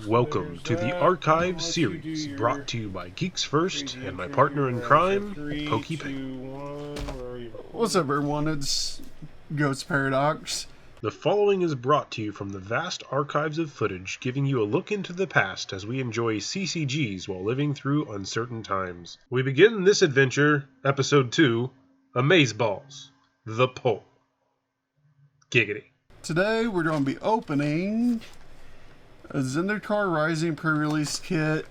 Welcome to the Archive series, brought to you by Geeks First and my partner in crime, Pokee. What's up, everyone? It's Ghost Paradox. The following is brought to you from the vast archives of footage, giving you a look into the past as we enjoy CCGs while living through uncertain times. We begin this adventure, Episode 2, Amazeballs, The Pole. Giggidy. Today we're going to be opening a Zendikar Rising pre-release kit.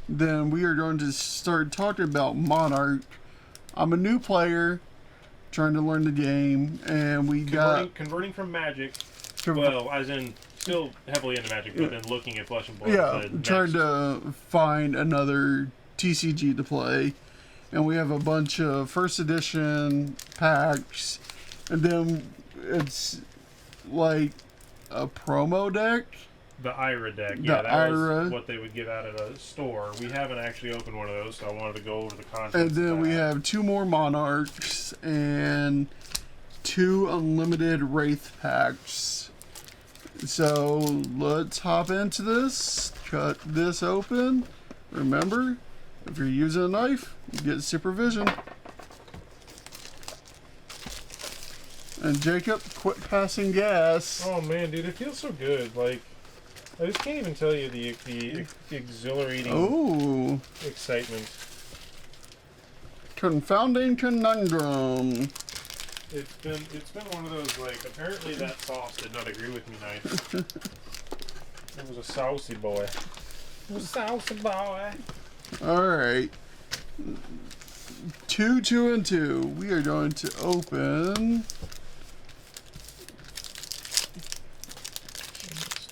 Then we are going to start talking about Monarch. I'm a new player trying to learn the game, and we converting from Magic. Well, as in still heavily into Magic, but then looking at Flesh and Blood. Yeah, trying to find another TCG to play, and we have a bunch of first edition packs, and then it's like a promo deck. The IRA deck, was what they would give out at a store. We haven't actually opened one of those, so I wanted to go over the contents. And then we have 2 more Monarchs and 2 unlimited Wraith packs. So let's hop into this. Cut this open. Remember, if you're using a knife, you get supervision. And Jacob, quit passing gas. Oh man, dude, it feels so good. Like, I just can't even tell you the exhilarating excitement. Confounding conundrum. It's been one of those, like, apparently that sauce did not agree with me nights. It was a saucy boy. It was a saucy boy. Alright. 2, 2, and 2. We are going to open.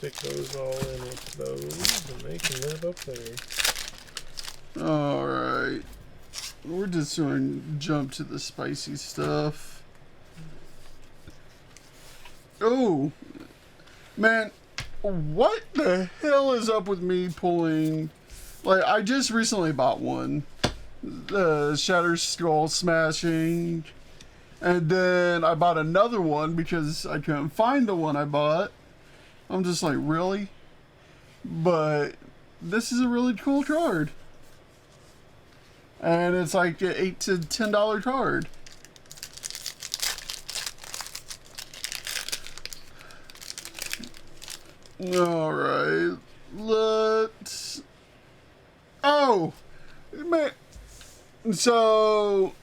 Stick those all in with those, and they can live up there. Alright. We're just going to jump to the spicy stuff. Oh! Man, what the hell is up with me pulling... Like, I just recently bought one. The Shatter Skull Smashing. And then I bought another one because I couldn't find the one I bought. I'm just like, really? But this is a really cool card. And it's like an $8 to $10 card. Alright. Let's... Oh! Man. So,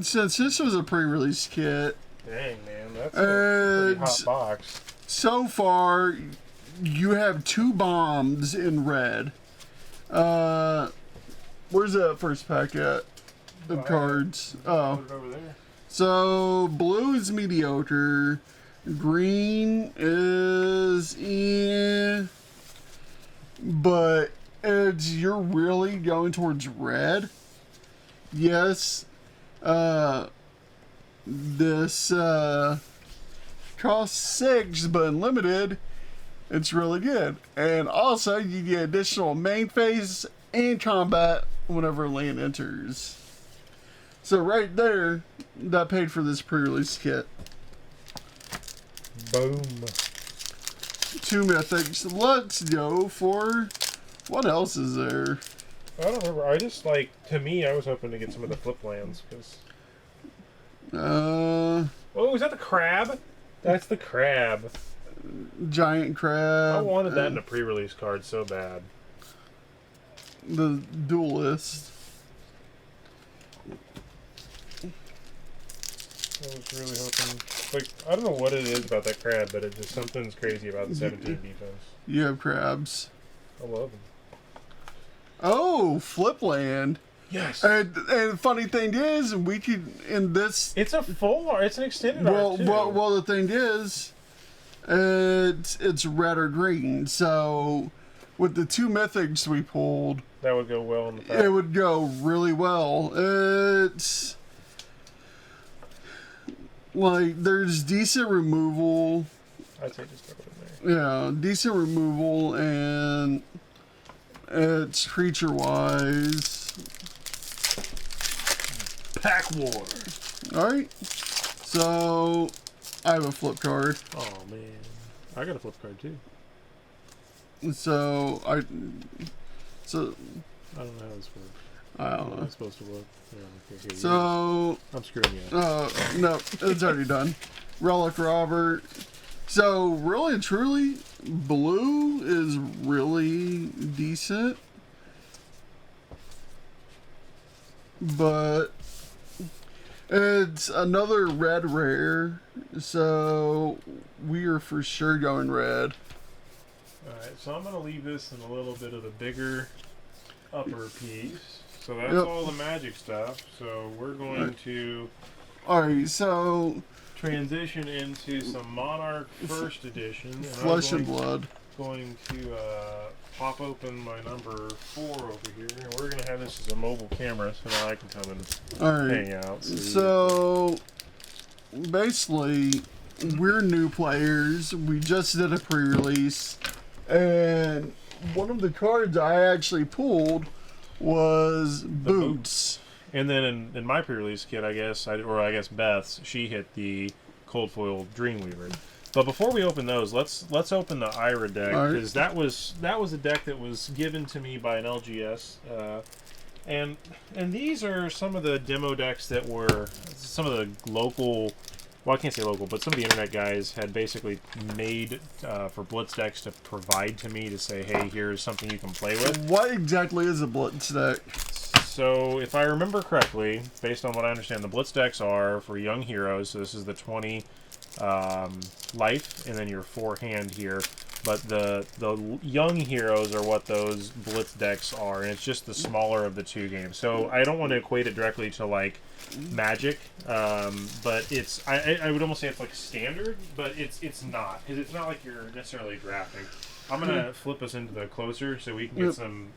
since this was a pre-release kit... Dang, man. That's a pretty hot box. So far, you have 2 bombs in red. Where's that first pack at? The cards. Oh. Put it over there. So, blue is mediocre. Green is but you're really going towards red. Yes. This costs 6, but unlimited, it's really good. And also, you get additional main phase and combat whenever land enters. So right there, that paid for this pre-release kit. Boom. 2 mythics. Let's go for... What else is there? I don't remember. I just, like, to me, I was hoping to get some of the flip lands, because... Oh, is that the crab? That's the crab. Giant crab. I wanted that in a pre-release card so bad. The duelist. I was really hoping... Like, I don't know what it is about that crab, but it just something's crazy about the 17 defense. You have crabs. I love them. Oh, flip land. Yes. And funny thing is, we could in this. It's a full art. It's an extended art too. Well, the thing is, it's red or green. So, with the 2 mythics we pulled, that would go well in the pack. It would go really well. It's like there's decent removal. I'd say just throw it in there. Yeah, decent removal, and it's creature wise. Pack War. Alright. So, I have a flip card. Oh, man. I got a flip card, too. So I don't know how this works. I don't How know. am I supposed to look? Yeah, okay, here, So I'm screwing you up. no, it's already done. Relic Robert. So really and truly, blue is really decent, but it's another red rare. So we are for sure going red. Alright, so I'm going to leave this in a little bit of the bigger upper piece. So that's Yep. all the magic stuff. So we're going to All right, so transition into some Monarch First Edition. And Flesh I'm and Blood. going to pop open my number 4 over here. And we're going to have this as a mobile camera so now I can come and All right. hang out. So basically, we're new players. We just did a pre-release, and one of the cards I actually pulled was Boots. And then in my pre-release kit, I guess Beth's, she hit the Cold Foil Dreamweaver. But before we open those, let's open the Ira deck, because that was a deck that was given to me by an LGS, and these are some of the demo decks that were some of the local. Well, I can't say local, but some of the internet guys had basically made for Blitz decks to provide to me to say, hey, here's something you can play with. What exactly is a Blitz deck? So, if I remember correctly, based on what I understand, the Blitz decks are for young heroes. So this is the 20 life, and then your 4 hand here. But the young heroes are what those Blitz decks are, and it's just the smaller of the 2 games. So I don't want to equate it directly to like Magic, but it's I would almost say it's like standard, but it's not, because it's not like you're necessarily drafting. I'm gonna flip us into the closer so we can get some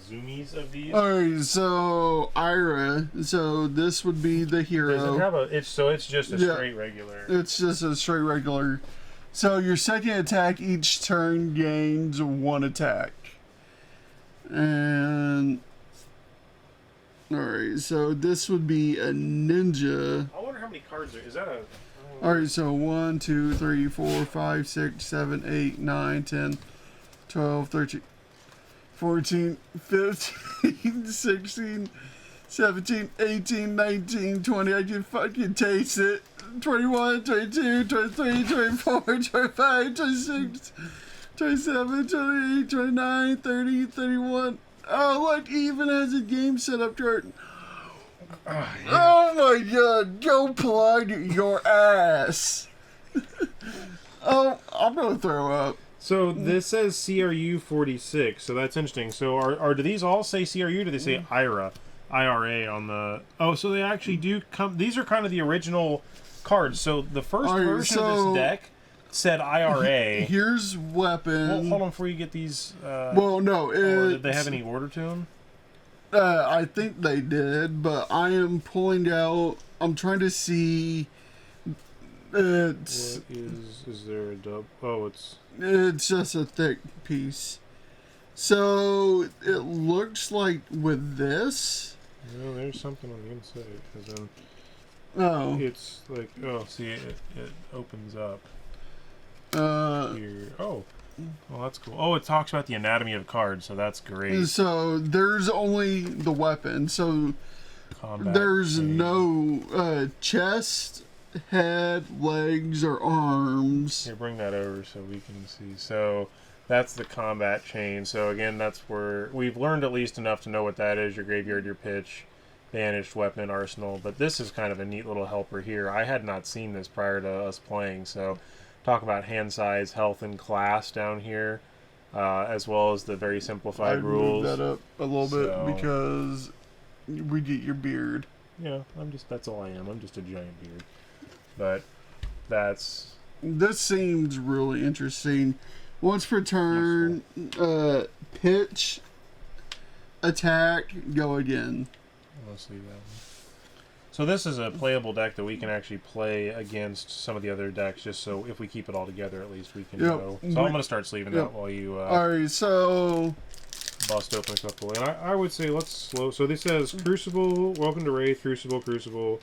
zoomies of these. Alright, so Ira. So this would be the hero. Does it have a? It's just a straight regular. It's just a straight regular. So your second attack each turn gains 1 attack. And alright, so this would be a ninja. I wonder how many cards there is. That a? Alright, so 1, 2, 3, 4, 5, 6, 7, 8, 9, 10, 12, 13, 14, 15, 16, 17, 18, 19, 20. I can fucking taste it. 21, 22, 23, 24, 25, 26, 27, 28, 29, 30, 31. Oh, look, even has a game setup chart. Oh my god, go plug your ass. Oh, I'm gonna throw up. So this says CRU 46, so that's interesting. So do these all say CRU, or do they say IRA on the... Oh, so they actually do come... These are kind of the original cards. So the first version of this deck said IRA. Here's weapon. Well, hold on before you get these... well, no, did they have any order to them? I think they did, but I am pulling out... I'm trying to see... It's... What is there a dub? Oh, It's just a thick piece. So, it looks like with this... No, there's something on the inside. Because then Oh. it's like... Oh, see, it opens up. Here. Oh. Well, that's cool. Oh, it talks about the anatomy of cards, so that's great. So, there's only the weapon. So, Combat there's chain. no chest, head, legs, or arms. Here, bring that over so we can see. So that's the combat chain. So again, that's where we've learned at least enough to know what that is. Your graveyard, your pitch, banished weapon, arsenal. But this is kind of a neat little helper here. I had not seen this prior to us playing. So talk about hand size, health, and class down here, as well as the very simplified rules. Moved that up a little bit because we get your beard. Yeah, that's all I am. I'm just a giant beard. But this seems really interesting. Once per turn, pitch, attack, go again. Let's leave that one. So this is a playable deck that we can actually play against some of the other decks, just so if we keep it all together, at least we can go. So I'm going to start sleeving that while you Alright, so... bust open a couple. And I would say let's slow... So this says Crucible, Welcome to Wraith, Crucible, Crucible,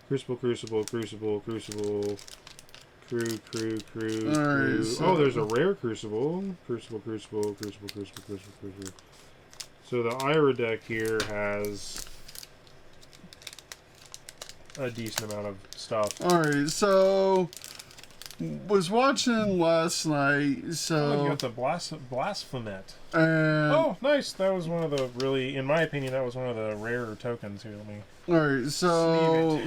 Crucible, Crucible, Crucible, Crucible, Crew. Alright, so... Oh, there's a rare Crucible. Crucible. So the Ira deck here has a decent amount of stuff. Alright, so... Was watching last night, so... Oh, you got the Blasphemet. And... Oh, nice. That was one of the really, in my opinion, that was one of the rarer tokens here. Let me... Alright, so...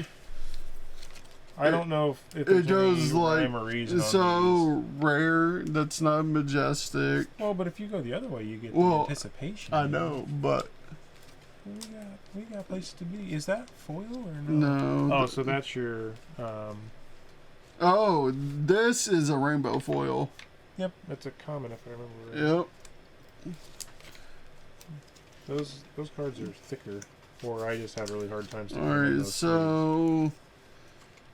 I don't know if it there's goes any like rhyme or reason so on rare that's not majestic. these. Well, but if you go the other way, you get the Well, anticipation. I know, but We got places to be. Is that foil or no? no. Oh, so that's your. Oh, this is a rainbow foil. Yep, that's a common if I remember right. Yep. Those cards are thicker, or I just have a really hard time. All right, so.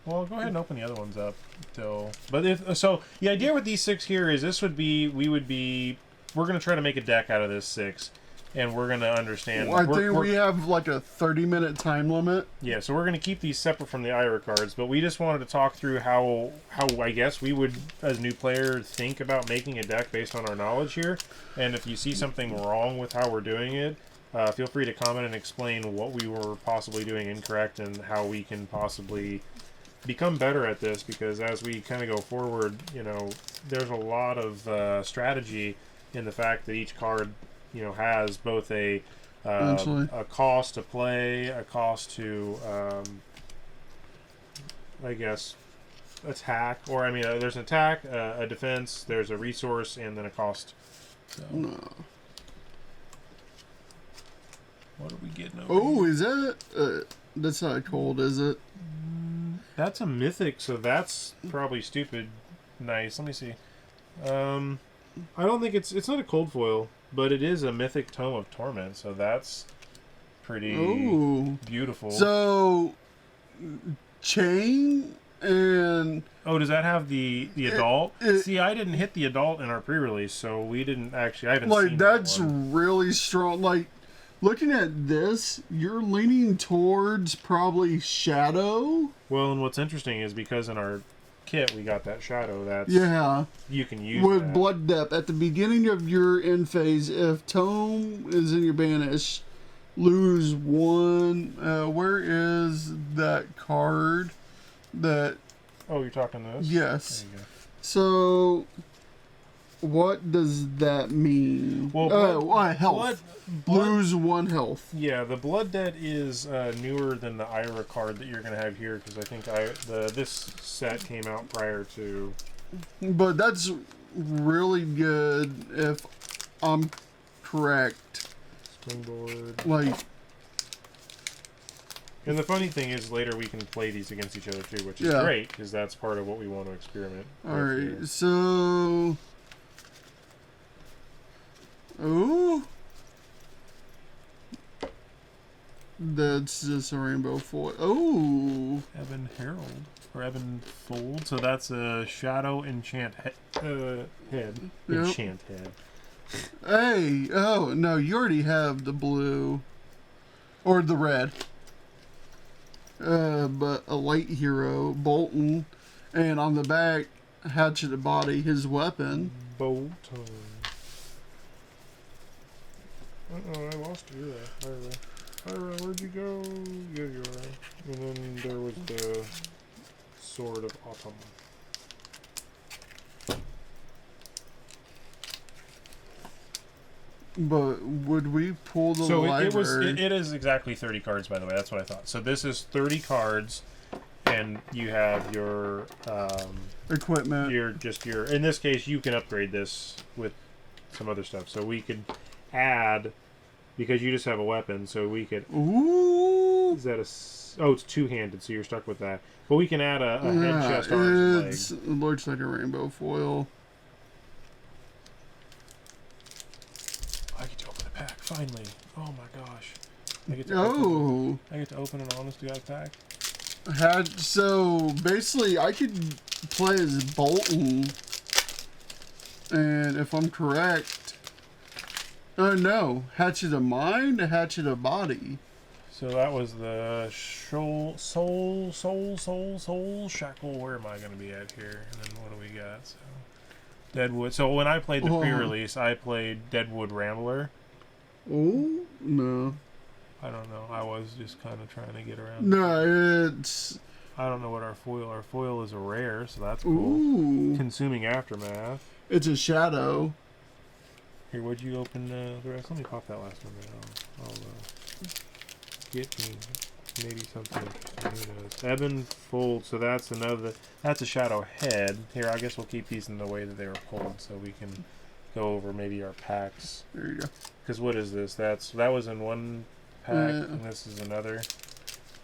Well, go ahead and open the other ones up till. But if so, the idea with these 6 here is we're going to try to make a deck out of this 6, and we're going to understand. Well, I think we have like a 30-minute time limit. Yeah, so we're going to keep these separate from the IRA cards, but we just wanted to talk through how I guess we would, as a new player, think about making a deck based on our knowledge here. And if you see something wrong with how we're doing it, feel free to comment and explain what we were possibly doing incorrect and how we can possibly become better at this, because as we kind of go forward, there's a lot of strategy in the fact that each card, has both a cost to play, a cost to, I guess, attack, or there's an attack, a defense, there's a resource, and then a cost. So. No. What are we getting over Oh, here? is that? That's not cold, is it? That's a mythic, so that's probably stupid. Nice. Let me see. I don't think it's not a cold foil, but it is a mythic Tome of Torment, so that's pretty beautiful. So, chain and... Oh, does that have the adult? See, I didn't hit the adult in our pre-release, so we didn't actually... I haven't seen that's that one. really strong. Like, looking at this, you're leaning towards probably Shadow. Well, and what's interesting is because in our kit we got that Shadow, that's... Yeah. You can use with that. Blood Depth. At the beginning of your end phase, if Tome is in your banish, lose 1. Where is that card that... Oh, you're talking this? Yes. There you go. So, what does that mean? Well, health. Lose 1 health. Yeah, the Blood Debt is newer than the IRA card that you're going to have here, because I think this set came out prior to... But that's really good if I'm correct. Springboard. Like... And the funny thing is, later we can play these against each other too, which is great, because that's part of what we want to experiment with. Alright, so... Oh... That's just a rainbow foil. Oh! Ebon Herald. Or Ebon Fold. So that's a Shadow Enchant head. Yep. Enchant head. Hey! Oh, no, you already have the blue. Or the red. But a light hero, Bolton. And on the back, hatcheted body, his weapon. Bolton. Uh-oh, I lost you there. Ira, where'd you go? Yeah, you are. And then there was the Sword of Autumn. But would we pull the library? It is exactly 30 cards, by the way. That's what I thought. So this is 30 cards, and you have your equipment. In this case, you can upgrade this with some other stuff. So we could add, because you just have a weapon, so we could... Ooh! Is that a... Oh, it's two-handed, so you're stuck with that. But we can add a head, chest, arms, and leg. It looks like a rainbow foil. I get to open a pack, finally. Oh my gosh. I get to open an honest to God pack. So, basically, I could play as Bolton. And if I'm correct... Oh no, hatchet of mind, hatchet of body. So that was the soul shackle. Where am I going to be at here? And then what do we got? So Deadwood. So when I played the pre-release, I played Deadwood Rambler. Oh no. I don't know. I was just kind of trying to get around. No, it's. I don't know what our foil. Our foil is a rare, so that's cool. Ooh. Consuming Aftermath. It's a shadow. Here, would you open the rest? Let me pop that last one. I'll get me maybe something. Who knows? Ebb and Fold. So that's another. That's a shadow head. Here, I guess we'll keep these in the way that they were pulled, so we can go over maybe our packs. There you go. Because what is this? That was in one pack, and this is another.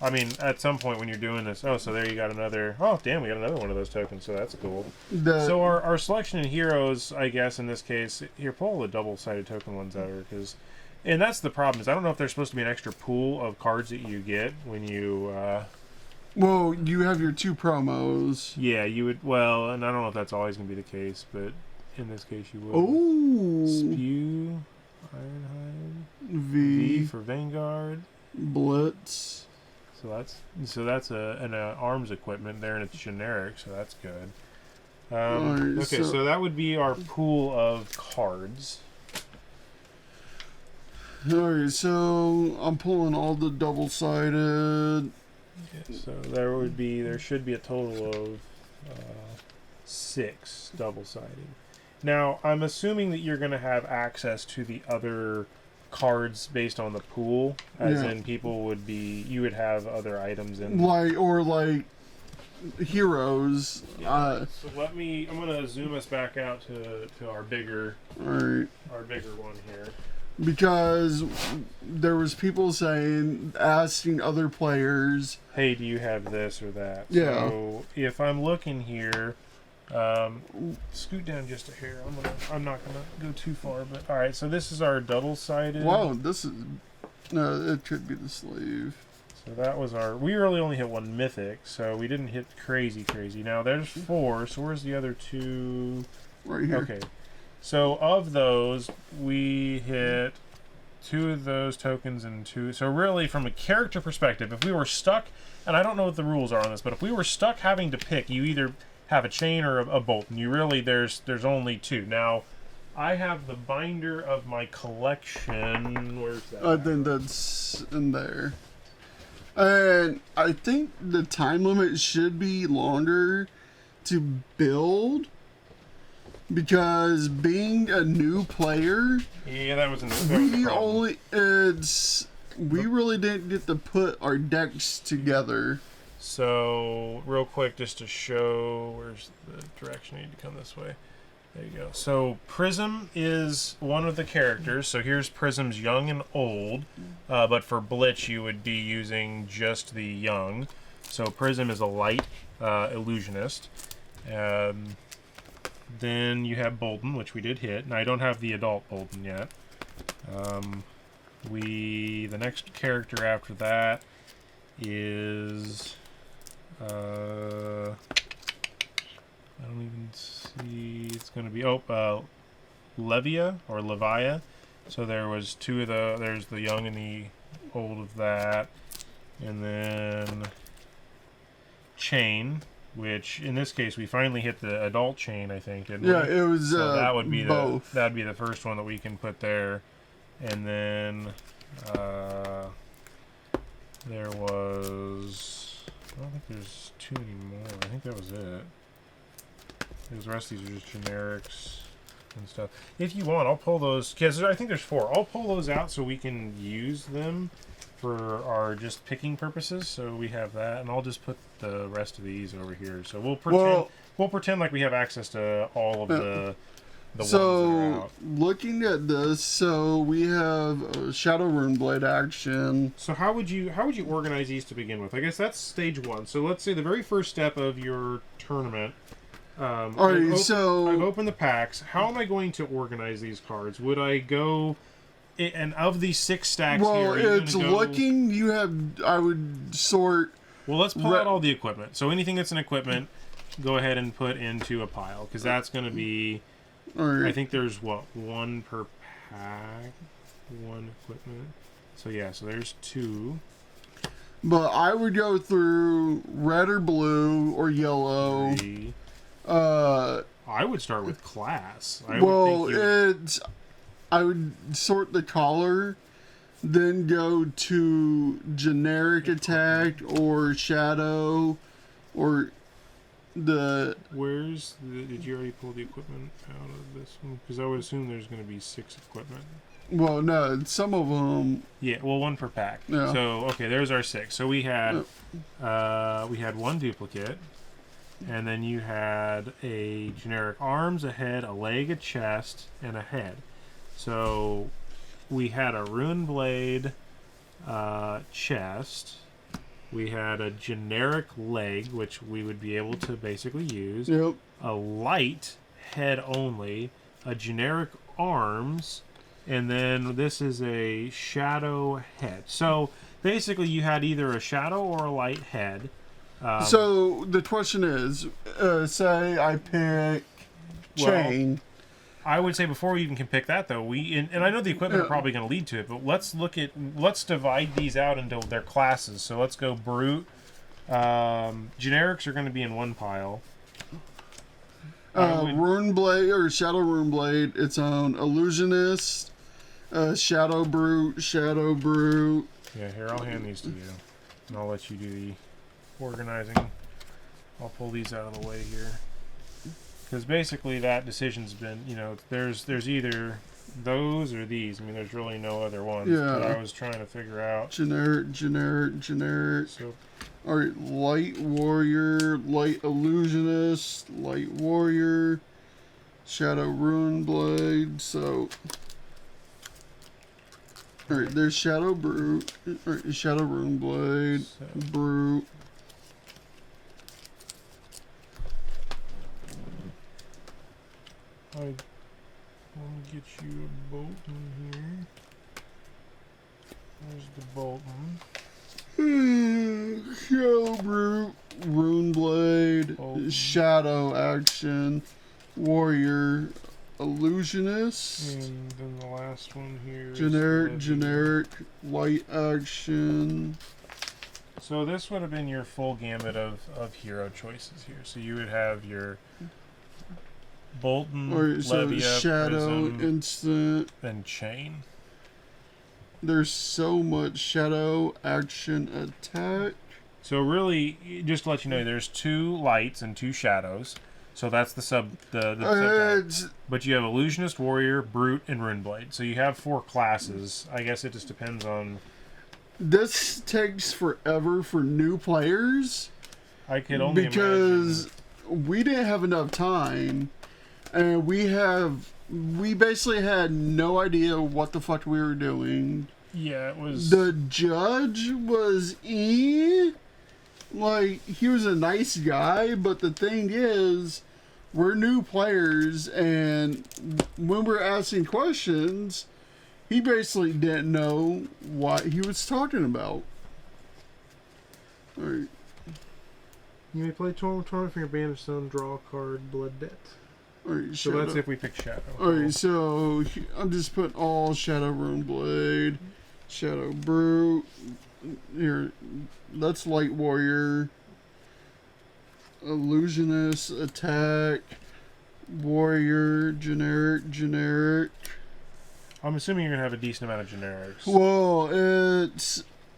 I mean, at some point when you're doing this, oh, so there you got another. Oh, damn, we got another one of those tokens, so that's cool. So our selection in heroes, I guess in this case, here, pull all the double-sided token ones out, because, and that's the problem is I don't know if there's supposed to be an extra pool of cards that you get when you. Well, you have your 2 promos. Yeah, you would. Well, and I don't know if that's always gonna be the case, but in this case, you would. Oh. Spew, Ironhide, V for Vanguard, Blitz. So that's an arms equipment there, and it's generic, so that's good. Right, okay, so that would be our pool of cards. Alright, so I'm pulling all the double-sided. Okay, so there should be a total of 6 double-sided. Now, I'm assuming that you're going to have access to the other cards based on the pool, as in people would be, you would have other items in like heroes. So I'm gonna zoom us back out to our bigger one here, because there was people asking other players, hey, do you have this or that? Yeah. So if I'm looking here, scoot down just a hair. I'm not gonna go too far, but all right. So this is our double-sided. Wow, this is no. It could be the sleeve. So that was our. We really only hit 1 mythic, so we didn't hit crazy. Now there's 4. So where's the other 2? Right here. Okay. So of those, we hit 2 of those tokens and 2. So really, from a character perspective, if we were stuck, and I don't know what the rules are on this, but if we were stuck having to pick, you either have a chain or a bolt, and you really there's only 2. Now, I have the binder of my collection. Where's that? I think that's in there, and I think the time limit should be longer to build, because being a new player, yeah, that was we really didn't get to put our decks together. So, real quick, just to show, where's the direction? I need to come this way. There you go. So, Prism is one of the characters. So, here's Prism's young and old. But for Blitz, you would be using just the young. So, Prism is a light illusionist. Then you have Bolden, which we did hit. Now, I don't have the adult Bolden yet. The next character after that is... I don't even see. It's going to be Levia or Levia. So there was 2 of there's the young and the old of that, and then Chain, which in this case we finally hit the adult Chain, I think, didn't we? Yeah, it was. So that would be both. That'd be the first one that we can put there, and then there was. I don't think there's 2 anymore. I think that was it. Because the rest of these are just generics and stuff. If you want, I'll pull those. Because I think there's 4. I'll pull those out so we can use them for our just picking purposes. So we have that, and I'll just put the rest of these over here. So we'll pretend like we have access to all of the ones that are out. Looking at this, so we have Shadow Runeblade action. So how would you organize these to begin with? I guess that's stage 1. So let's say the very first step of your tournament. I've opened the packs. How am I going to organize these cards? Would I go? And of these 6 stacks well, here, it's looking. You have. I would sort. Well, let's pull out all the equipment. So anything that's an equipment, go ahead and put into a pile, because that's going to be. Right. I think there's 1 per pack, 1 equipment. So yeah, so there's 2. But I would go through red or blue or yellow. 3. Uh, I would start with class. I would sort the collar, then go to generic attack or shadow, or did you already pull the equipment out of this one? Because I would assume there's going to be 6 equipment. Well, no, some of them. Yeah, well, 1 per pack. Yeah. So okay, there's our 6. So we had 1 duplicate, and then you had a generic arms, a head, a leg, a chest, and a head. So we had a rune blade chest. We had a generic leg, which we would be able to basically use. Yep. A light head only, a generic arms, and then this is a shadow head. So basically you had either a shadow or a light head. So the question is, say I pick chain. I would say before we even can pick that though, and I know the equipment are probably going to lead to it, but let's divide these out into their classes. So let's go brute. Generics are going to be in one pile. Rune blade or shadow rune blade, its own. Illusionist, shadow brute. Yeah, here, I'll hand these to you, and I'll let you do the organizing. I'll pull these out of the way here. Because basically that decision's been, there's either those or these. I mean, there's really no other ones. Yeah. But I was trying to figure out. Generic. So, Alright, light warrior, light illusionist, light warrior, shadow rune blade, so... Alright, there's shadow brute, shadow rune blade, brute. I want to get you a Bolton here. There's the Bolton. Shadow brute, rune blade, Bolton. shadow action, warrior, illusionist, And then the last one here. generic, light action. So this would have been your full gamut of hero choices here. So you would have your Bolton, Levia, shadow, Prism, instant. and Chain. There's so much shadow action attack. So really, just to let you know, there's 2 lights and 2 shadows. So that's the subtype. But you have Illusionist, Warrior, Brute, and Runeblade. So you have 4 classes. I guess it just depends on... This takes forever for new players. I could only because we didn't have enough time. And we basically had no idea what the fuck we were doing. Yeah, it was... The judge was like, he was a nice guy, but the thing is, we're new players, and when we're asking questions, he basically didn't know what he was talking about. Alright. You may play tournament for your banished son, draw a card, blood debt. Alright, so that's if we pick Shadow. Alright, so I'm just putting all Shadow Rune Blade, Shadow Brute. Here, that's Light Warrior. Illusionist, Attack, Warrior, generic. I'm assuming you're going to have a decent amount of generics. Well,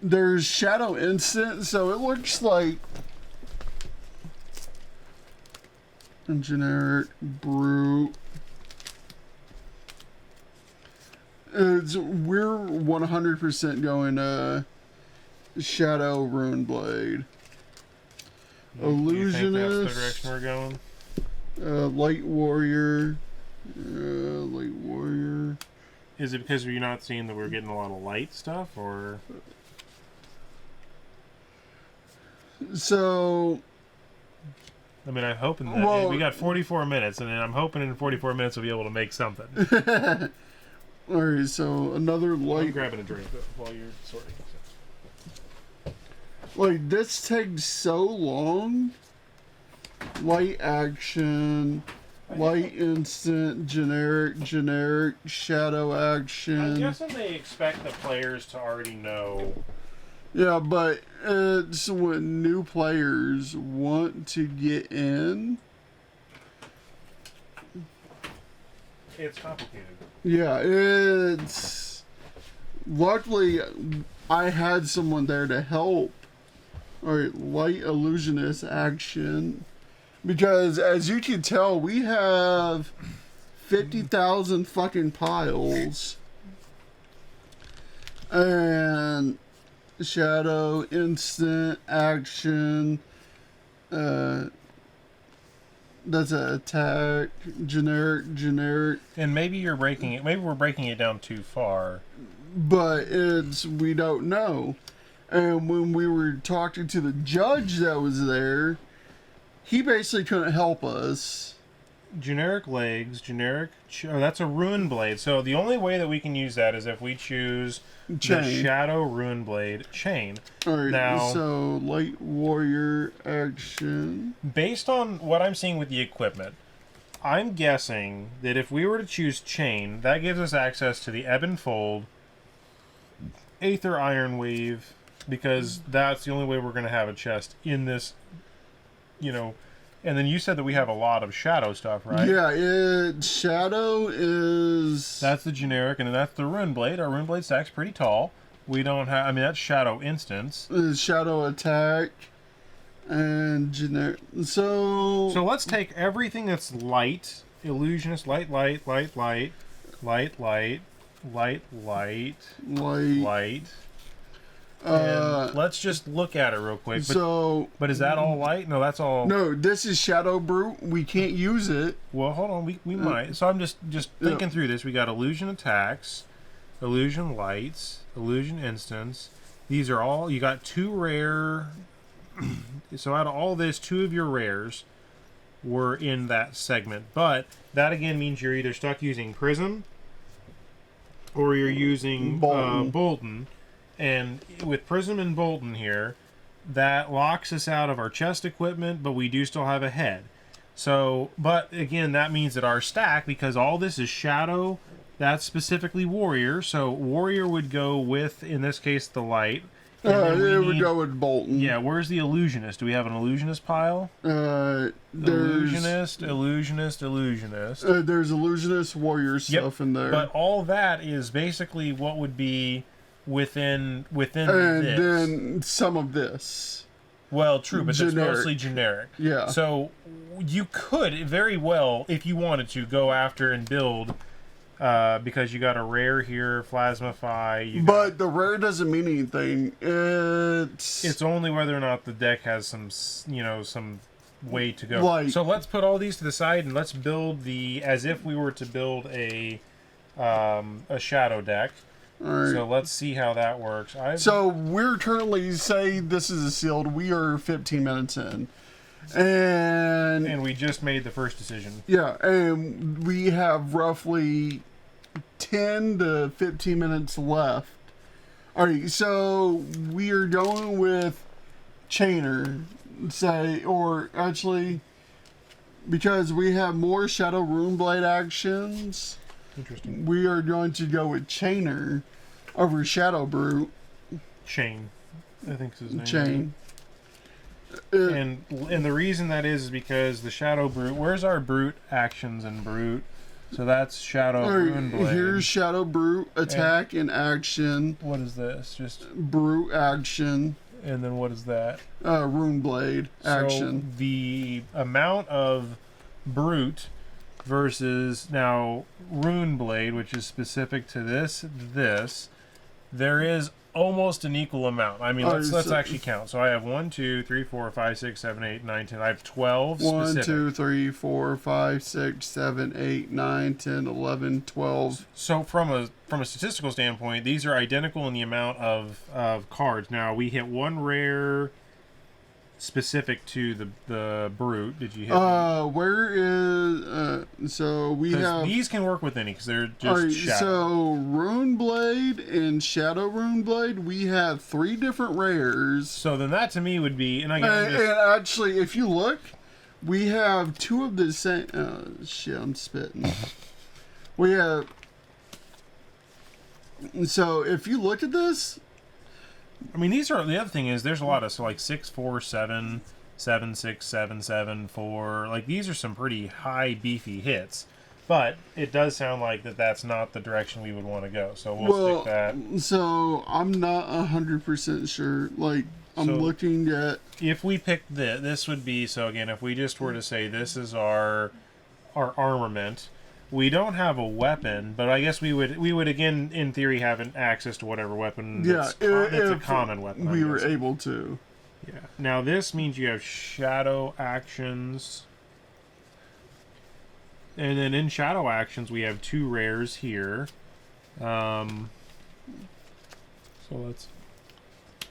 there's Shadow Instant, so it looks like generic, brute. We're 100% going Shadow Rune Blade. Illusionist. You think that's the direction we're going? Light Warrior. Light Warrior. Is it because you're not seeing that we're getting a lot of light stuff, or? So... I mean, I'm hoping that we got 44 minutes, and I'm hoping in 44 minutes we'll be able to make something. Alright, so another light... I'm grabbing a drink while you're sorting. Like, this takes so long. Light action, light instant, generic, shadow action. I'm guessing they expect the players to already know Yeah, but it's when new players want to get in. It's complicated. Yeah, it's... Luckily, I had someone there to help. Alright, light illusionist action. Because, as you can tell, we have 50,000 fucking piles. And... Shadow, instant, action, that's an attack, generic. And maybe you're breaking it. Maybe we're breaking it down too far. But we don't know. And when we were talking to the judge that was there, he basically couldn't help us. Generic legs, that's a rune blade. So the only way that we can use that is if we choose Chain. the Shadow Rune Blade chain. Alright, Now, so light warrior action. based on what I'm seeing with the equipment, I'm guessing that if we were to choose chain, that gives us access to the Ebb and Fold, Aether Iron Weave, because that's the only way we're going to have a chest in this, And then you said that we have a lot of shadow stuff, right? Yeah, shadow is... That's the generic, and then that's the Rune Blade. Our Rune Blade stack's pretty tall. We don't have... that's shadow instance. Shadow attack and generic. So let's take everything that's light, illusionist, light. And let's just look at it real quick. But is that all light? No, that's all... No, this is Shadow Brute. We can't use it. Well, hold on. We might. So I'm just thinking through this. We got illusion attacks, illusion lights, illusion instance. These are all... You got 2 rare... So out of all this, 2 of your rares were in that segment. But that, again, means you're either stuck using Prism or you're using Bolton. And with Prism and Bolton here, that locks us out of our chest equipment, but we do still have a head. So, but again, that means that our stack, because all this is Shadow, that's specifically Warrior. So Warrior would go with, in this case, the light. It would go with Bolton. Yeah, where's the Illusionist? Do we have an Illusionist pile? Illusionist. There's Illusionist Warrior stuff in there. But all that is basically what would be within and this. Then some of this. Well, true, but it's mostly generic. Yeah. So you could very well, if you wanted to, go after and build, because you got a rare here, Plasmafy. But the rare doesn't mean anything. It's only whether or not the deck has some way to go. So let's put all these to the side and let's build as if we were to build a shadow deck. Right. So let's see how that works. So we're currently, say this is a sealed, we are 15 minutes in. And we just made the first decision. Yeah, and we have roughly 10 to 15 minutes left. Alright, so we are going with Chainer, or actually, because we have more Shadow Rune Blade actions. Interesting. We are going to go with Chainer over Shadow Brute. Chain, I think is his name. Chain. And the reason that is because the Shadow Brute. Where's our Brute actions in Brute? So that's Shadow Rune Blade. Here's Shadow Brute attack and action. What is this? Just Brute action. And then what is that? Rune Blade action. So the amount of Brute versus now Rune Blade, which is specific to this, there is almost an equal amount. I mean, let's actually count. So I have 1, 2, 3, 4, 5, 6, 7, 8, 9, 10. I have 12 1, specific. 2, 3, 4, 5, 6, 7, 8, 9, 10, 11, 12. So from a statistical standpoint, these are identical in the amount of cards. Now we hit 1 rare specific to the Brute. Did you hit where is so we have these can work with any because they're just shadow. So Rune Blade and Shadow Rune Blade, we have 3 different rares. So then that to me would be, and actually if you look, we have 2 of the same shit, I'm spitting. We have, so if you look at this, I mean, these are the other thing is there's a lot of like 6, 4, 7, 7, 6, 7, 7, 4. Like these are some pretty high beefy hits, but it does sound like that's not the direction we would want to go. So we'll stick that. So I'm not 100% sure. Like I'm looking at if we picked this would be so again if we just were to say this is our armament. We don't have a weapon, but I guess we would again, in theory, have an access to whatever weapon. Yeah, it's a common weapon. We were able to. Yeah. Now this means you have shadow actions, and then in shadow actions we have 2 rares here. So let's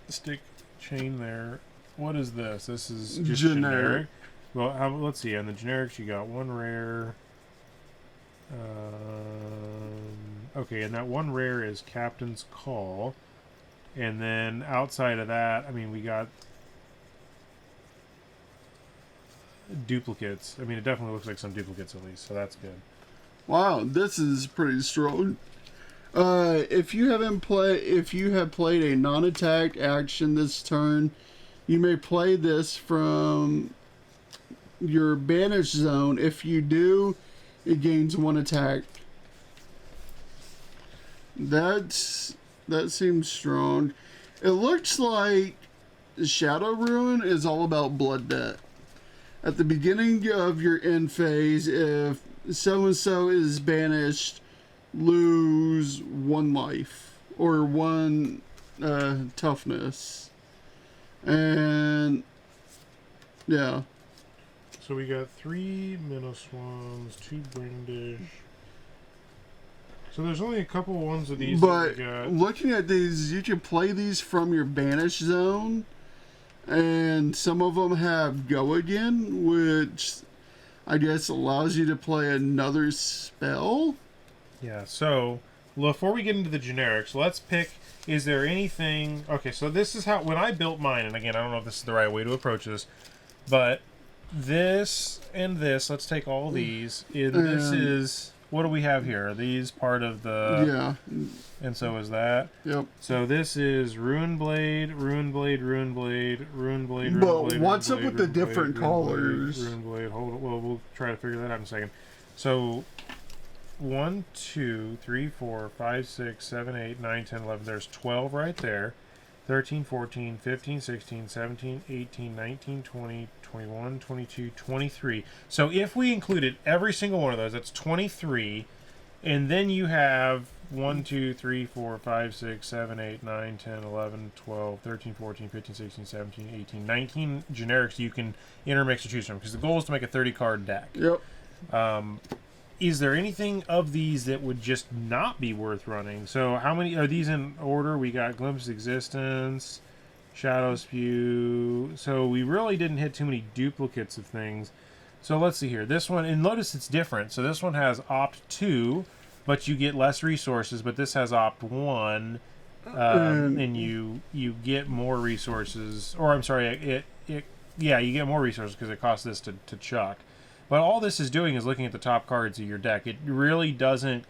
stick chain there. What is this? This is just generic. Well, let's see. On the generics, you got 1 rare. Okay, and that 1 rare is Captain's Call. And then outside of that, I mean, we got duplicates. I mean, it definitely looks like some duplicates at least, so that's good. Wow, this is pretty strong. If you have played a non-attack action this turn, you may play this from your banish zone. If you do, it gains 1 attack. That seems strong. It looks like Shadow Ruin is all about blood debt. At the beginning of your end phase, if so-and-so is banished, lose 1 life or 1 toughness. And yeah. So we got 3 Minnow Swans, 2 British. So there's only a couple ones of these. But that we got. Looking at these, you can play these from your banish zone, and some of them have Go Again, which I guess allows you to play another spell. Yeah. So before we get into the generics, let's pick. Is there anything? Okay. So this is how when I built mine, and again, I don't know if this is the right way to approach this, but. This and this, let's take all these. This is, what do we have here? Are these part of the... Yeah. And so is that? Yep. So this is Ruin Blade, Ruin Blade, Ruin Blade, Ruin Blade, Ruin But Blade, what's Ruin up with Blade, the different colors? Ruin Blade, hold on. Well, we'll try to figure that out in a second. So, 1, 2, 3, 4, 5, 6, 7, 8, 9, 10, 11. There's 12 right there. 13, 14, 15, 16, 17, 18, 19, 20, 21, 22, 23. So if we included every single one of those, that's 23. And then you have 1, 2, 3, 4, 5, 6, 7, 8, 9, 10, 11, 12, 13, 14, 15, 16, 17, 18, 19 generics you can intermix or choose from. Because the goal is to make a 30-card deck. Yep. Is there anything of these that would just not be worth running? So how many are these in order? We got Glimpse Existence, Shadow Spew. So we really didn't hit too many duplicates of things. So let's see here. This one, and notice it's different. So this one has Opt 2, but you get less resources. But this has Opt 1, and you get more resources. Or I'm sorry, you get more resources because it costs this to chuck. But all this is doing is looking at the top cards of your deck. It really doesn't...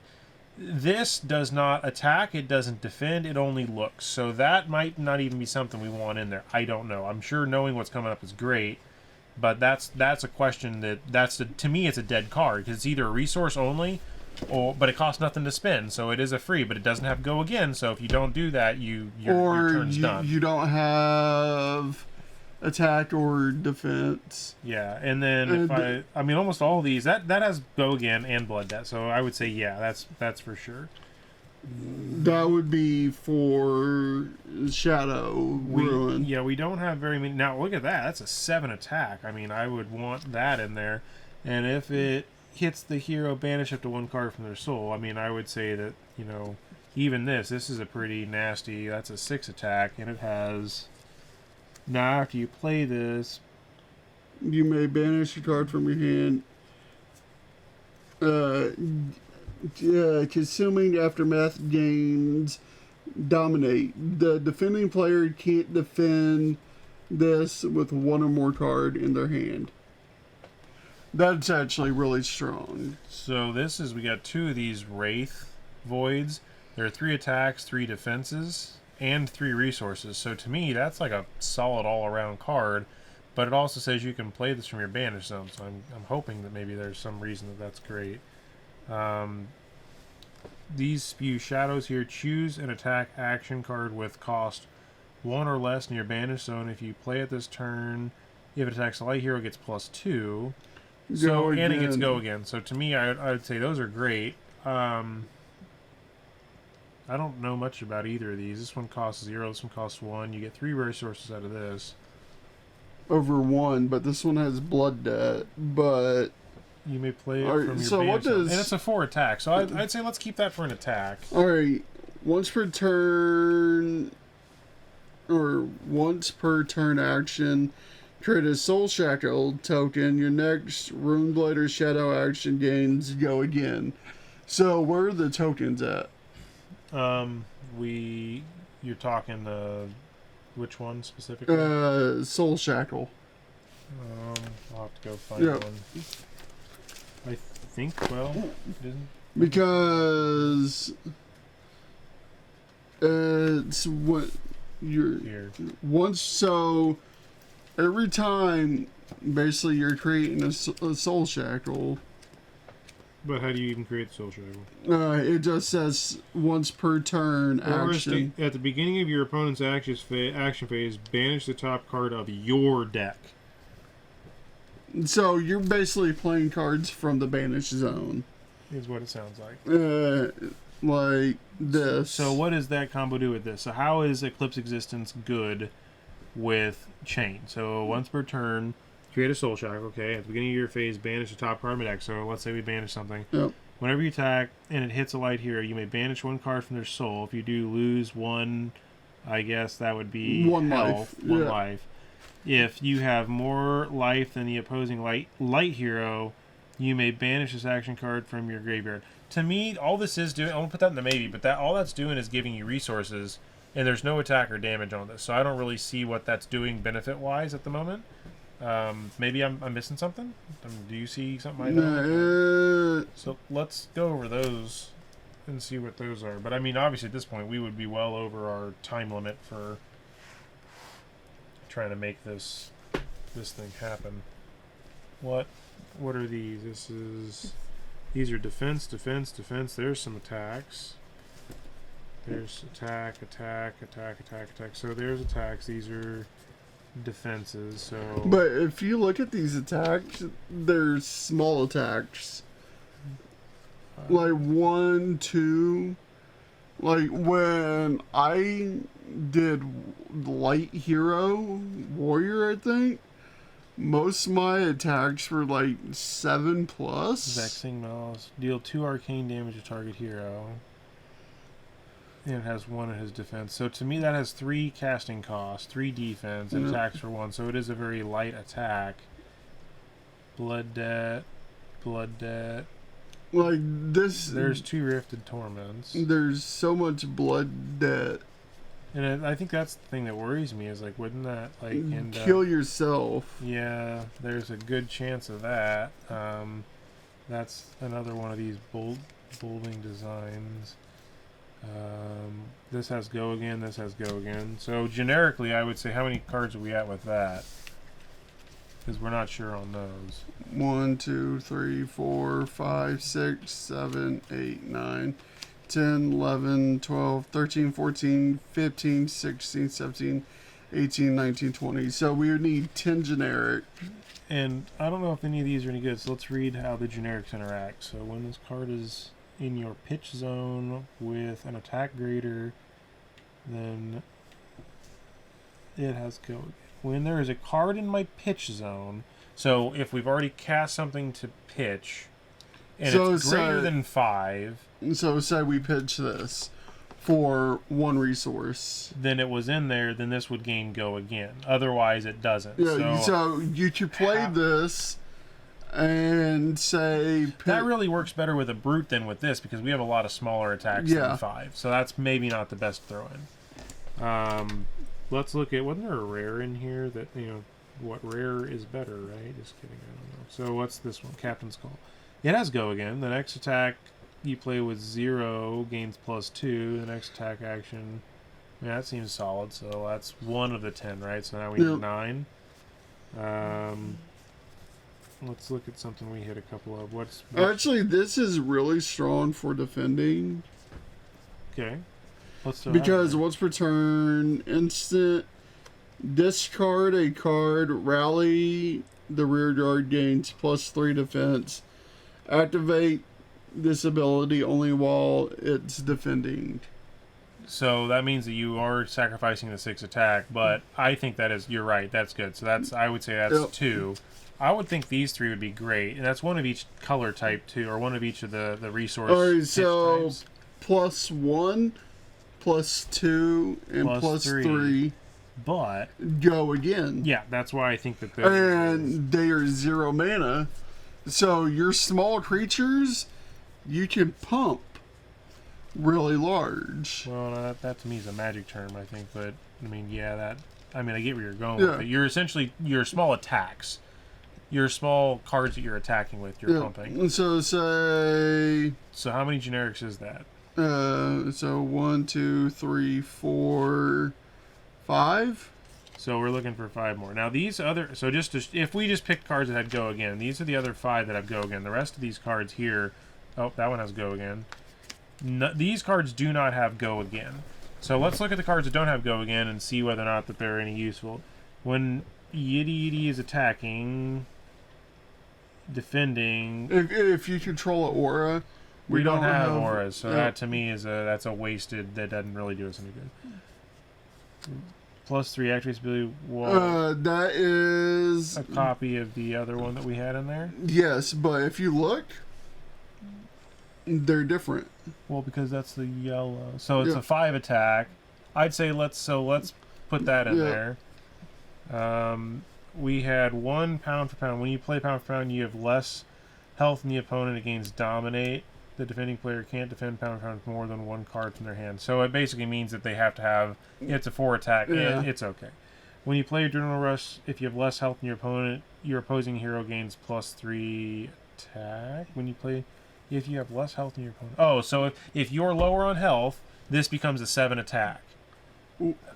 This does not attack. It doesn't defend. It only looks. So that might not even be something we want in there. I don't know. I'm sure knowing what's coming up is great. But that's a question to me, it's a dead card. Because it's either a resource only, but it costs nothing to spend. So it is a free, but it doesn't have Go Again. So if you don't do that, your turn's done. You don't have... attack or defense. Yeah, and then I mean almost all of these that has Go Again and Blood Debt, so I would say yeah, that's for sure. That would be for Shadow Ruin. Yeah, we don't have very many. Now look at that. That's a 7 attack. I mean, I would want that in there. And if it hits the hero, banish up to 1 card from their soul. I mean, I would say that, even this is a pretty nasty. That's a 6 attack, and it has. Now, after you play this, you may banish a card from your hand. Consuming Aftermath gains dominate. The defending player can't defend this with 1 or more card in their hand. That's actually really strong. So we got 2 of these Wraith Voids. There are 3 attacks, 3 defenses. and 3 resources. So to me, that's like a solid all-around card. But it also says you can play this from your banish zone. So I'm hoping that maybe there's some reason that that's great. These spew shadows here. Choose an attack action card with cost 1 or less in your banish zone. If you play it this turn, if it attacks a light hero, it gets +2. So and it gets go again. So to me, I would say those are great. I don't know much about either of these. This one costs 0. This one costs 1. You get 3 resources out of this. Over 1, but this one has blood debt. But you may play it from your so banish what zone. does? And it's a 4 attack. So I'd say let's keep that for an attack. All right, once per turn action. Create a Soul Shackle token. Your next Runeblade or Shadow action gains go again. So where are the tokens at? You're talking which one specifically? Soul Shackle. I'll have to go find one. I think isn't because it's what you're here. Once so. Every time, basically, you're creating a Soul Shackle. But how do you even create the Soul Shackle? It just says once per turn action. At the beginning of your opponent's action phase, banish the top card of your deck. So you're basically playing cards from the banish zone. Is what it sounds like. Like this. So what does that combo do with this? So how is Eclipse Existence good with Chain? So once per turn, create a Soul Shackle. Okay, at the beginning of your phase, banish the top card of deck. So let's say we banish something. Yep. Whenever you attack and it hits a light hero, you may banish 1 card from their soul. If you do lose 1, I guess that would be 1 health, life. 1 life. If you have more life than the opposing light hero, you may banish this action card from your graveyard. To me, all this is doing, I won't put that in the maybe, but all that's doing is giving you resources, and there's no attack or damage on this. So I don't really see what that's doing benefit-wise at the moment. Maybe I'm missing something? Do you see something I don't? So let's go over those and see what those are. But I mean, obviously at this point, we would be well over our time limit for trying to make this thing happen. What are these? These are defense. There's some attacks. There's attack. So there's attacks. These are defenses. So But if you look at these attacks, they're small attacks. Like 1, 2. Like when I did Light Hero Warrior, I think most of my attacks were like 7+. Vexing Mouse. Deal 2 arcane damage to target hero. And it has 1 in his defense. So to me that has 3 casting costs, 3 defense, and attacks for 1. So it is a very light attack. Blood debt. Like this. There's 2 Rifted Torments. There's so much blood debt. And I think that's the thing that worries me is like, wouldn't that like end kill up, yourself? Yeah, there's a good chance of that. That's another one of these bolding designs. This has go again. This has go again. So generically, I would say, how many cards are we at with that? Because we're not sure on those. 1, 2, 3, 4, 5, 6, 7, 8, 9, 10, 11, 12, 13, 14, 15, 16, 17, 18, 19, 20. So we would need 10 generic. And I don't know if any of these are any good, so let's read how the generics interact. So when this card is in your pitch zone with an attack greater, then it has go. When there is a card in my pitch zone, so if we've already cast something to pitch, and it's greater than 5... So say we pitch this for 1 resource. Then it was in there, then this would gain go again. Otherwise, it doesn't. Yeah, so you could play this and say... That really works better with a brute than with this, because we have a lot of smaller attacks than 5. So that's maybe not the best throw-in. Let's look at... Wasn't there a rare in here that, what rare is better, right? Just kidding, I don't know. So what's this one? Captain's Call. It has go again. The next attack you play with 0 gains +2. The next attack action Yeah, that seems solid. So that's 1 of the 10, right? So now we need 9. Let's look at something we hit a couple of. What's Actually, this is really strong for defending. okay? Let's throw Because that in. once per turn, instant discard a card, rally the rear guard gains +3 defense. Activate this ability only while it's defending. So that means that you are sacrificing the 6 attack, but I think that is, you're right, that's good. So that's, I would say that's 2. I would think these 3 would be great, and that's 1 of each color type too, or 1 of each of the resource. Alright, so types. +1, +2, and +3. But Go again. yeah, that's why I think that And they are 0 mana. So your small creatures, you can pump really large. well, that to me is a magic term, I think. But I mean, yeah, I get where you're going Yeah. with it. You're essentially your small attacks, your small cards that you're attacking with, you're pumping. So say. So how many generics is that? So 1, 2, 3, 4, 5. So we're looking for 5 more. Now these other, so just to, if we just pick cards that had go again, these are the other 5 that have go again. The rest of these cards here, oh, that one has go again. No, these cards do not have go again. So let's look at the cards that don't have go again and see whether or not that they're any useful. When Giggidy is attacking, defending, If you control an aura, we don't have auras, so yeah. that to me is that's a wasted. That doesn't really do us any good. +3 activates ability. Wall. That is A copy of the other one that we had in there. yes, but if you look, they're different. Well, because that's the yellow. So it's Yeah. a 5 attack. I'd say let's put that in Yeah. there. We had 1 pound for pound. When you play pound for pound, you have less health than the opponent. It gains dominate. The defending player can't defend pound for pound with more than 1 card from their hand. So it basically means that they have to have. It's a 4 attack. Yeah. It's okay. When you play Adrenal Rush, if you have less health than your opponent, your opposing hero gains +3 attack. When you play, if you have less health than your opponent. Oh, so if you're lower on health, this becomes a 7 attack.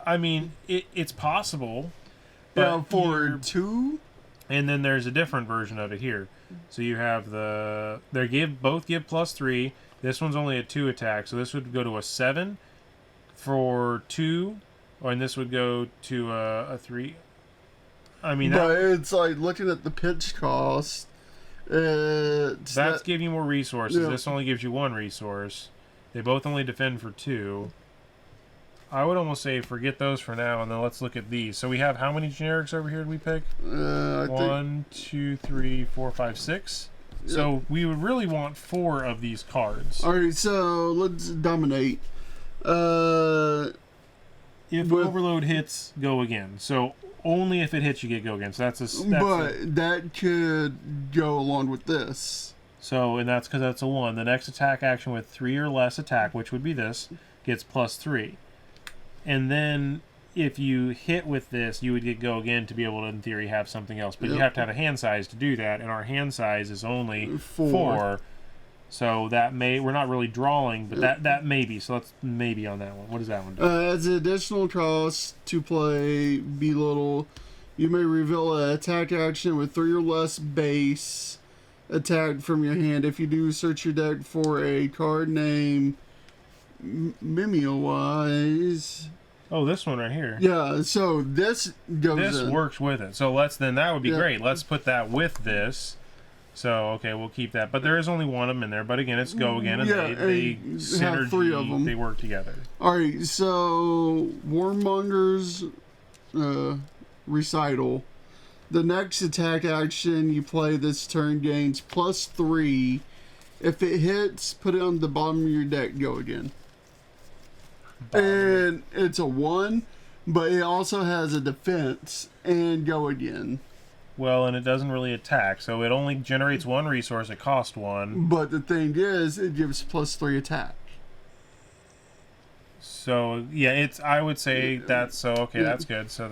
I mean, it's possible. But Yeah, for you're- 2. and then there's a different version of it here. So you have both give +3. This one's only a 2 attack, so this would go to a 7 for 2, and this would go to a 3. I mean, But it's like looking at the pitch cost. that's giving you more resources. Yeah. This only gives you 1 resource. They both only defend for 2. I would almost say forget those for now, and then let's look at these. So we have how many generics over here did we pick? I think 1, 2, 3, 4, 5, 6. So we would really want 4 of these cards. All right, so let's dominate. If with- overload hits, go again. So only if it hits, you get go again. So But that could go along with this. and that's because that's a 1. The next attack action with 3 or less attack, which would be this, gets +3. And then if you hit with this, you would get go again to be able to, in theory, have something else. But you Yep. have to have a hand size to do that, and our hand size is only 4. 4. So we're not really drawing, but that may be. So let's maybe on that one. What does that one do? As an additional cost to play Belittle, you may reveal an attack action with 3 or less base attack from your hand. If you do, search your deck for a card named Mimiwise. Oh, this one right here. Yeah, so this goes This in. works with it. So that would be Yeah. great. Let's put that with this. So okay, we'll keep that. But there is only 1 of them in there. But again, it's go again, and Yeah, they and synergy. have 3 of 'em. They work together. Alright, so Warmonger's recital. The next attack action you play this turn gains +3. If it hits, put it on the bottom of your deck, go again. And it's a 1, but it also has a defense and go again. Well, and it doesn't really attack, so it only generates 1 resource. It costs 1. But the thing is, it gives +3 attack. So yeah, I would say that's so. Okay, Yeah. that's good. So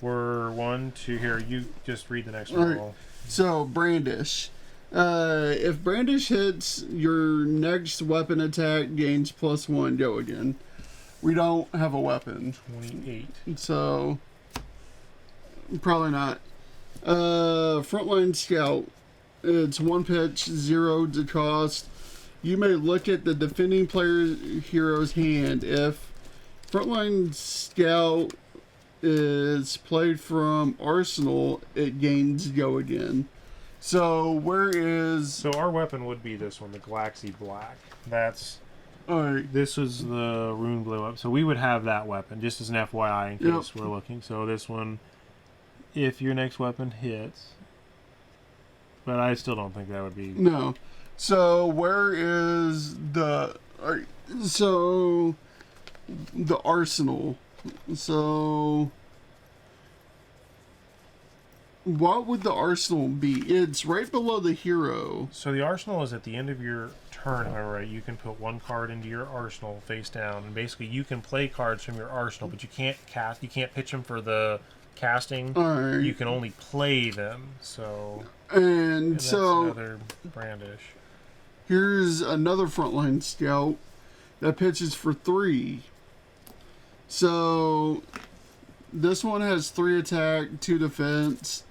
we're 1, 2 here. You just read the next All right. roll. So, Brandish. If Brandish hits, your next weapon attack gains +1, go again. We don't have a weapon. 28. So, probably not. Frontline Scout. It's 1 pitch, 0 to cost. You may look at the defending player's hero's hand. If Frontline Scout is played from Arsenal, it gains Go again. So, where is... So our weapon would be this one, the Galaxy Black. That's... Alright. This is the Rune Blue up. So we would have that weapon, just as an FYI in case we're looking. So this one, if your next weapon hits... But I still don't think that would be... No. So, where is the... Alright, so, the Arsenal. So... What would the Arsenal be? It's right below the hero. So the Arsenal is at the end of your turn, right? You can put 1 card into your Arsenal face down, and basically you can play cards from your Arsenal, but you can't cast. You can't pitch them for the casting. Alright. You can only play them. So And that's so another brandish. here's another Frontline Scout that pitches for 3. So this one has 3 attack, 2 defense,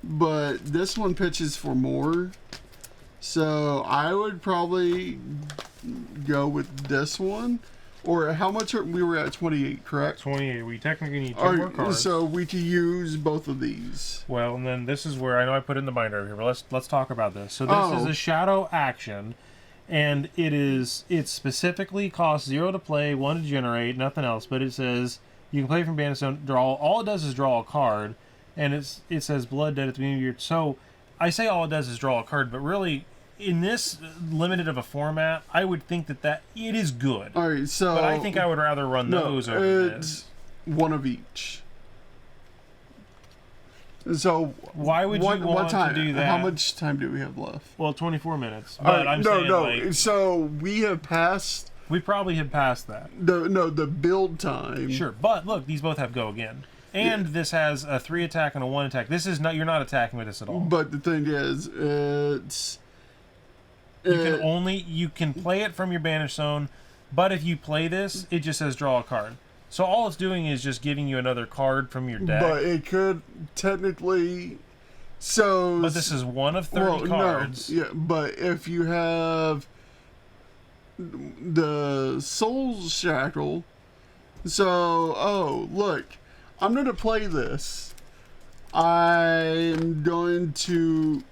but this one pitches for more. So I would probably go with this one. Or how much we were at 28, correct? 28. We technically need 2 more cards. So we could use both of these. Well, and then this is where I know I put it in the binder over here, but let's talk about this. So this is a shadow action, and it specifically costs 0 to play, 1 to generate, nothing else. But it says you can play from Bandit Stone, draw. All it does is draw a card, and it says Blood Dead at the beginning of your. So I say all it does is draw a card, but really, in this limited of a format, I would think that it is good. All right, so but I think I would rather run those over this. 1 of each. So why would you want to do that? How much time do we have left? Well, 24 minutes. But I'm saying, like, so we have passed. We probably have passed that. The build time. Sure, but look, these both have Go again. And this has a 3 attack and a 1 attack. This is not, you're not attacking with this at all. But the thing is, it's you can play it from your Banish Zone, but if you play this, it just says draw a card. So all it's doing is just giving you another card from your deck. But it could technically. So. But this is one of 30 cards. No, yeah, but if you have the Soul Shackle, so look, I'm going to play this. I'm going to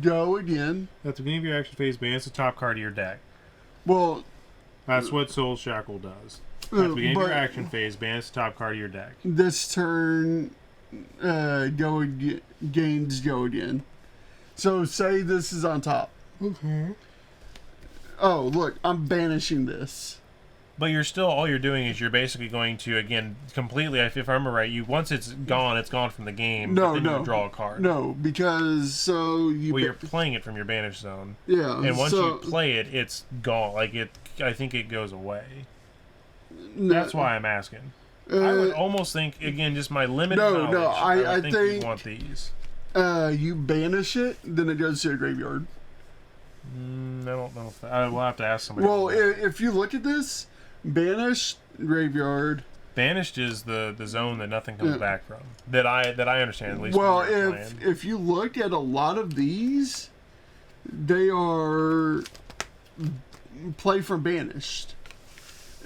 go again. At the beginning of your action phase, bans the top card of your deck. Well, that's what Soul Shackle does. At the beginning of your action phase, bans the top card of your deck. This turn, gains Go again. So say this is on top. Okay. Oh, look, I'm banishing this. But all you're doing is you're basically going to, again, completely, if I remember right, once it's gone from the game. No, but then you draw a card. No, because you're playing it from your Banish Zone. Yeah. And once you play it, it's gone. I think it goes away. That's why I'm asking. I would almost think, again, just my limited knowledge. No, I think you want these. You banish it, then it goes to a graveyard. I don't know if I will have to ask somebody. Well, if you look at this, banished, graveyard. Banished is the zone that nothing comes back from. That I understand, at least. Well, if you look at a lot of these, they are play from banished.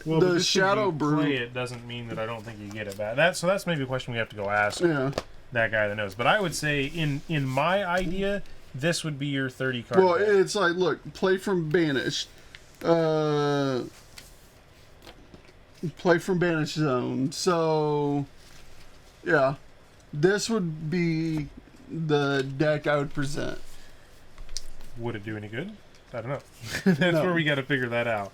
Well, the Shadow Brew. Play it doesn't mean that I don't think you get it back. That's maybe a question we have to go ask that guy that knows. But I would say in my idea, this would be your 30 card. Well, deck. it's like, look, play from banished. Play from Banish Zone. So, yeah. This would be the deck I would present. Would it do any good? I don't know. That's where we got to figure that out.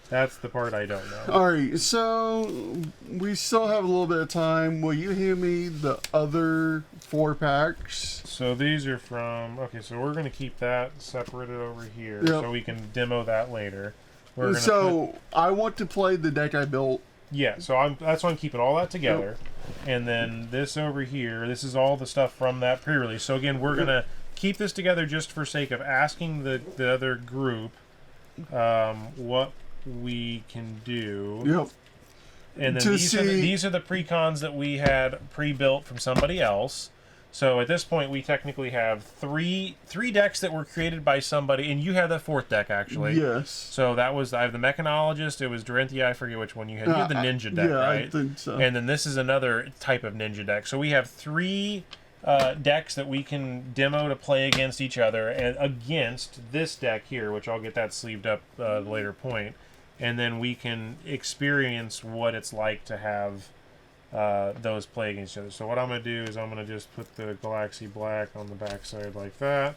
That's the part I don't know. Alright, so we still have a little bit of time. Will you hand me the other 4 packs? So these are from... Okay, so we're going to keep that separated over here so we can demo that later. I want to play the deck I built. Yeah, so that's why I'm keeping all that together. And then this over here, this is all the stuff from that pre-release. So again, we're going to keep this together just for sake of asking the other group what we can do. Yep. And then To these are the pre-cons that we had pre-built from somebody else. So at this point, we technically have three decks that were created by somebody, and you have that fourth deck actually. Yes. So I have the Mechanologist. It was Dorinthia. I forget which one you had. You had the Ninja deck, yeah, right? I think so. And then this is another type of Ninja deck. So we have three decks that we can demo to play against each other, and against this deck here, which I'll get that sleeved up at a later point. And then we can experience what it's like to have those play against each other. So what I'm going to do is I'm going to just put the Galaxy Black on the backside like that.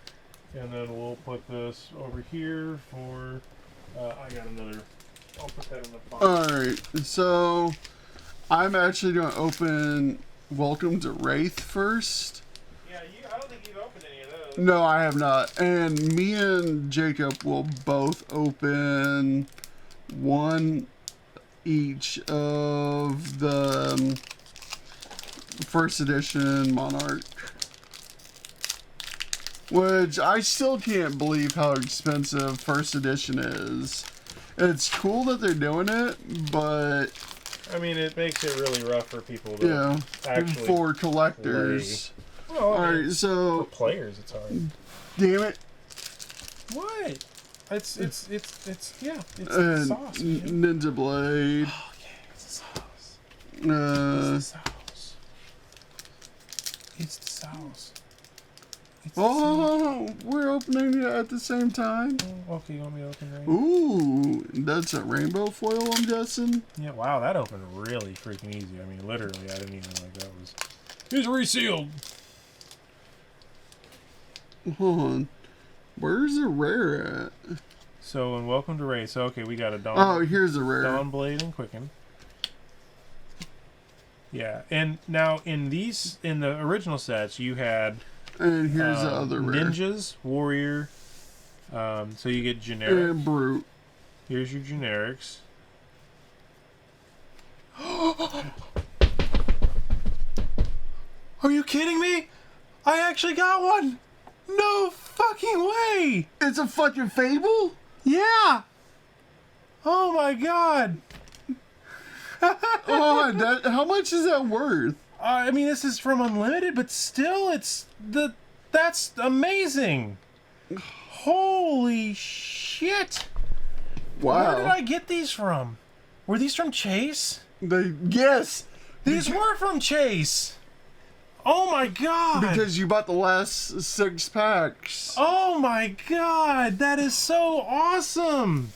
And then we'll put this over here for... I got another... I'll put that in the box. Alright, so I'm actually going to open Welcome to Wraith first. Yeah, I don't think you've opened any of those. No, I have not. And me and Jacob will both open one each of the first edition Monarch, which I still can't believe how expensive first edition is. It's cool that they're doing it, but I mean, it makes it really rough for people to actually for collectors. Well, Alright, so for players, it's hard. damn it. What? It's yeah, it's And sauce. Man. Ninja Blade. Oh yeah, it's the sauce. It's the sauce. It's the sauce. It's the sauce. Oh, we're opening it at the same time. Oh, okay, you want me to open right? Ooh, that's a rainbow foil, I'm guessing. Yeah, wow, that opened really freaking easy. I mean, literally, I didn't even like that was. It's resealed. Hold on. Where's the rare at? So, and welcome to Race. Okay, we got a Dawn. Oh, here's the rare. Dawn Blade and Quicken. Yeah, and now in the original sets, you had And here's the other rare. ninjas, warrior. So you get generic. And brute. Here's your generics. Are you kidding me? I actually got one. No fucking way. It's a fucking Fable? Yeah. Oh my god. Oh, how much is that worth? I mean, this is from Unlimited, but still, that's amazing. Holy shit. Wow. Where did I get these from? Were these from Chase? Yes. These were from Chase. Oh my god. Because you bought the last 6 packs. Oh my god. That is so awesome.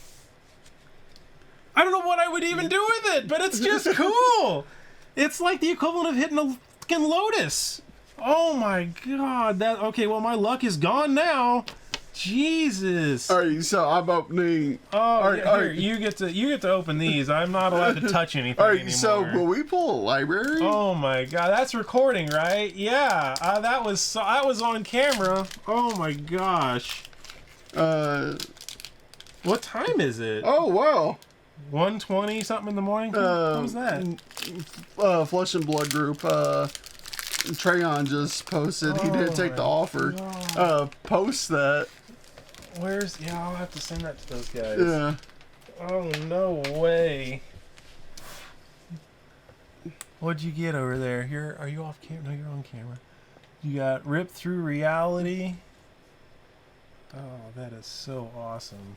I don't know what I would even do with it, but it's just cool. It's like the equivalent of hitting a fucking Lotus. Oh my god. Okay, well, my luck is gone now. Jesus. Alright, so I'm opening. Oh, Alright, here, alright. you get to open these. I'm not allowed to touch anything Alright, anymore. so will we pull a library? Oh my god, that's recording, right? Yeah, that was on camera. Oh my gosh. What time is it? Oh, wow. 1:20 something in the morning. What was that? Flesh and Blood group. Trayon just posted. He didn't take the offer. Post that. Yeah, I'll have to send that to those guys. Yeah. Oh no way. What'd you get over there? Are you off camera? No, you're on camera. You got Ripped Through Reality. Oh, that is so awesome.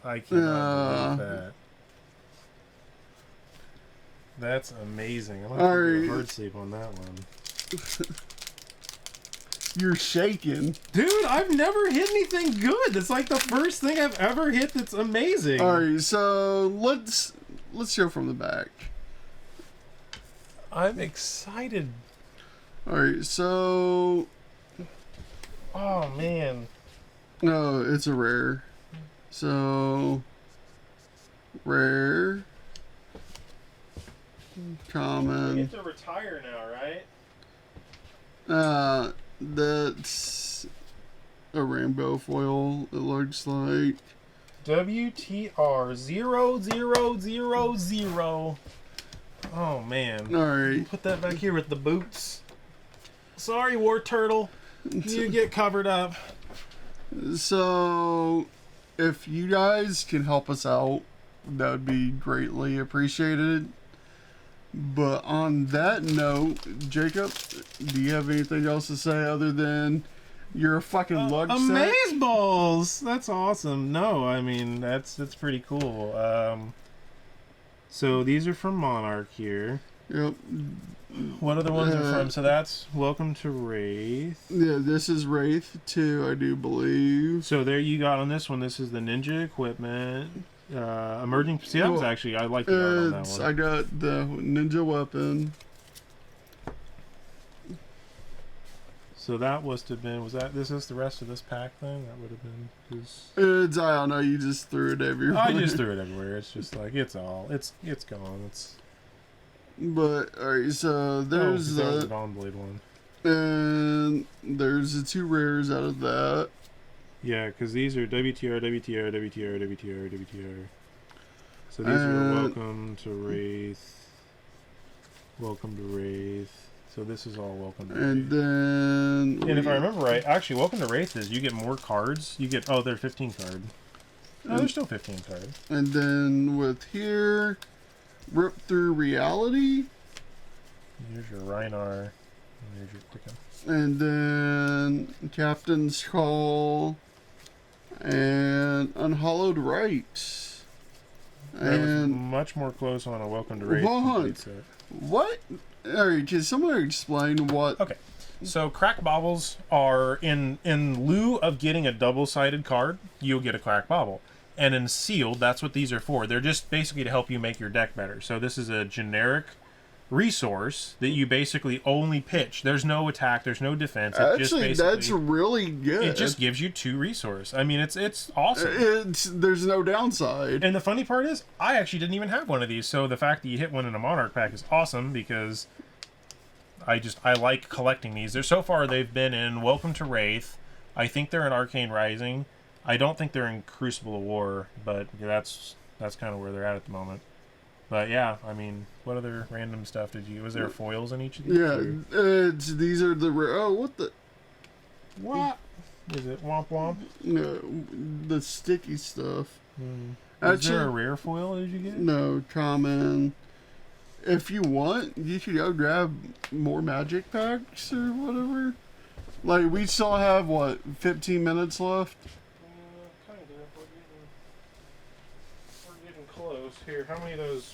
I cannot believe that. That's amazing. I'm gonna have to do a hard sleep on that one. You're shaking. Dude, I've never hit anything good. That's like the first thing I've ever hit that's amazing. Alright, so let's go from the back. I'm excited. Alright, so Oh man. no, it's a rare. So rare. Common. You get to retire now, right? That's a rainbow foil, it looks like. WTR 0000. Oh man. Alright. Put that back here with the boots. Sorry, War Turtle. You get covered up. So if you guys can help us out that would be greatly appreciated. But on that note, Jacob, do you have anything else to say other than you're a fucking lug set? Amazeballs! That's awesome. No, I mean, that's pretty cool. So these are from Monarch here. Yep. What other ones are from? So that's Welcome to Wraith. Yeah, this is Wraith 2, I do believe. So there you got on this one. This is the Ninja equipment. Emerging. See, that was actually, I like the art on that one. I got the ninja weapon. So that was to have been, this is the rest of this pack then? That would have been his... I don't know, you just threw it everywhere. I just threw it everywhere. It's just like, it's gone. But, alright, so there's that was the Dawn Blade one. And there's the 2 rares out of that. Yeah, because these are WTR, WTR, WTR, WTR, WTR. So these are Welcome to Wraith. Welcome to Wraith. So this is all Welcome to Wraith. And then... And if I remember right, actually, Welcome to Wraith is you get more cards. You get, they're 15 card. No, they're still 15 card. And then with here, Rip Through Reality. Here's your Reinar. And here's your Quicken. And then Captain's Call. And Unhallowed Rites. And much more close on a Welcome to Wraith. What? Alright, can someone explain what? Okay. So crack baubles are in lieu of getting a double-sided card, you'll get a crack bauble. And in sealed, that's what these are for. They're just basically to help you make your deck better. So this is a generic resource that you basically only pitch. There's no attack, there's no defense. Actually, that's really good. It just gives you 2 resource. I mean, it's awesome. There's no downside. And the funny part is, I actually didn't even have one of these. So the fact that you hit one in a Monarch pack is awesome because I like collecting these. So far they've been in Welcome to Wraith. I think they're in Arcane Rising. I don't think they're in Crucible of War, but that's kind of where they're at the moment. But yeah, I mean, what other random stuff was there foils in each of these? Yeah, these are the What? Is it Womp Womp? No, the sticky stuff. Is there a rare foil did you get? No, common. If you want, you should go grab more magic packs or whatever. Like, we still have, 15 minutes left? Kind of. We're getting close. Here, how many of those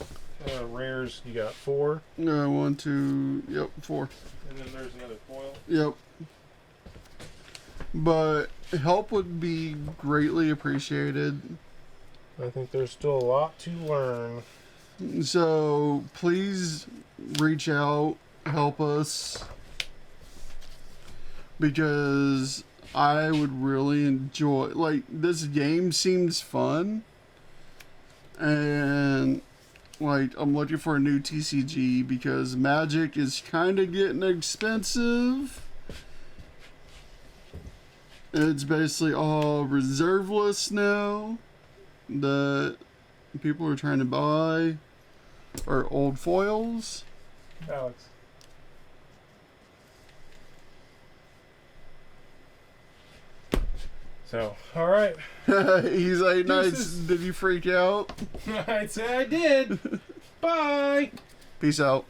rares you got? 4? No, 1, 2, yep, 4. And then there's another foil? Yep. But help would be greatly appreciated. I think there's still a lot to learn. So, please reach out, help us. Because I would really enjoy, this game seems fun. And, I'm looking for a new TCG because Magic is kind of getting expensive. It's basically all reserve lists now that people are trying to buy, or old foils. Alex. So, alright. He's like, nice. Did you freak out? I'd say I did. Bye. Peace out.